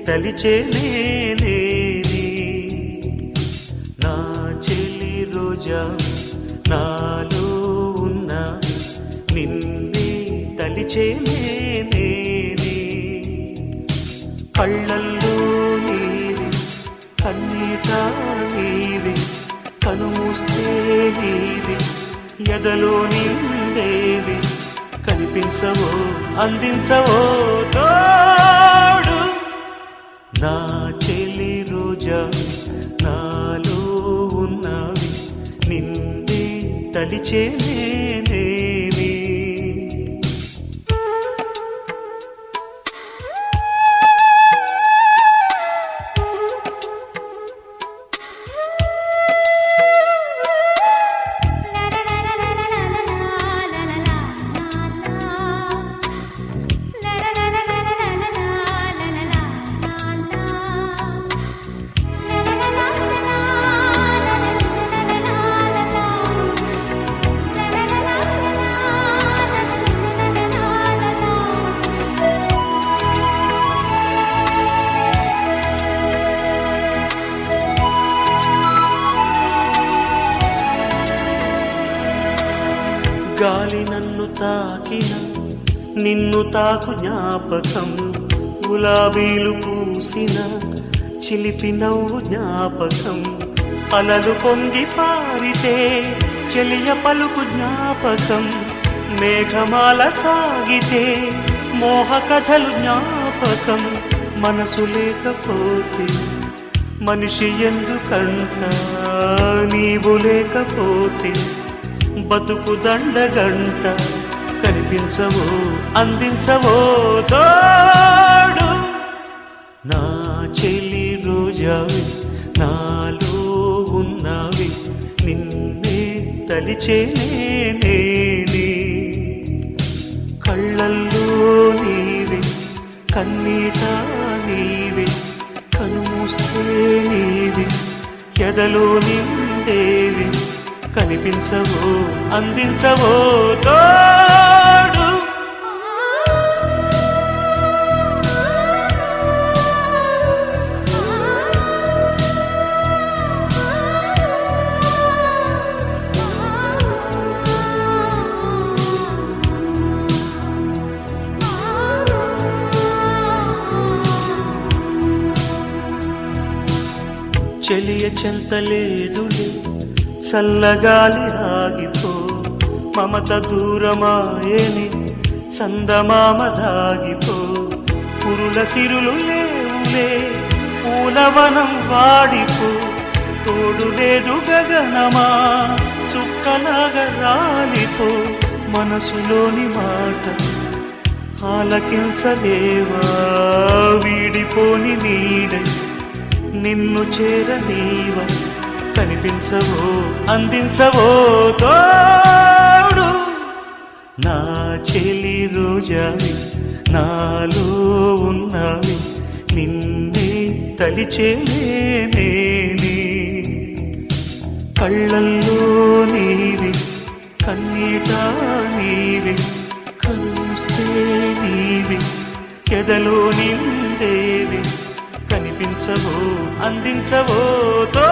తలిచే నేనే నా చెలి రోజా నాలో ఉన్న నిన్నే తలిచే నేనే కళ్ళల్లో నీవి కన్నీట నీవి కనుమూస్తే నీవి ఎదలో నిండేవి కనిపించవో అందించవో తోడు నా చెలి రోజా నాలో ఉన్నవి నిన్నే తలిచే నేనే గాలి నన్ను తాకిన నిన్ను తాకు జ్ఞాపకం గులాబీలు పూసిన చిలిపి నవ్వు జ్ఞాపకం అలలు పొంగి పారితే చెలియ పలుకు జ్ఞాపకం మేఘమాల సాగితే మోహ కథలు జ్ఞాపకం మనసు లేకపోతే మనిషి ఎందుకంట నీవు లేకపోతే బతుకు దండగంట కనిపించవో అందించవో తోడు నా చెలి రోజావి నాలో ఉన్నవి నిన్నే తలిచే నేనే కళ్ళల్లో నీవి కన్నీట నీవి కనుమూస్తే నీవి ఎదలో నిండేవి కనిపించవో అందించవో తోడు చెలియ చెంతలేదులే చల్లగాలి ఆగిపో మమత దూరమాయని చందమామ దాగిపో పురుల సిరులు లేవులే పూలవనం వాడిపో తోడు లేదు గగనమా చుక్కలాగా రాలిపో మనసులోని మాట ఆలకించలేవా వీడిపోని నీడై నిన్ను చేరనీవా కనిపించవో అందించవో తోడు నా చెలి రోజావి నాలో ఉన్నవి నిన్నే తలిచే నేనే కళ్ళల్లో నీవి కన్నీట నీవి కనుస్తే నీవి ఎదలో నిండేవి కనిపించవో అందించవో తో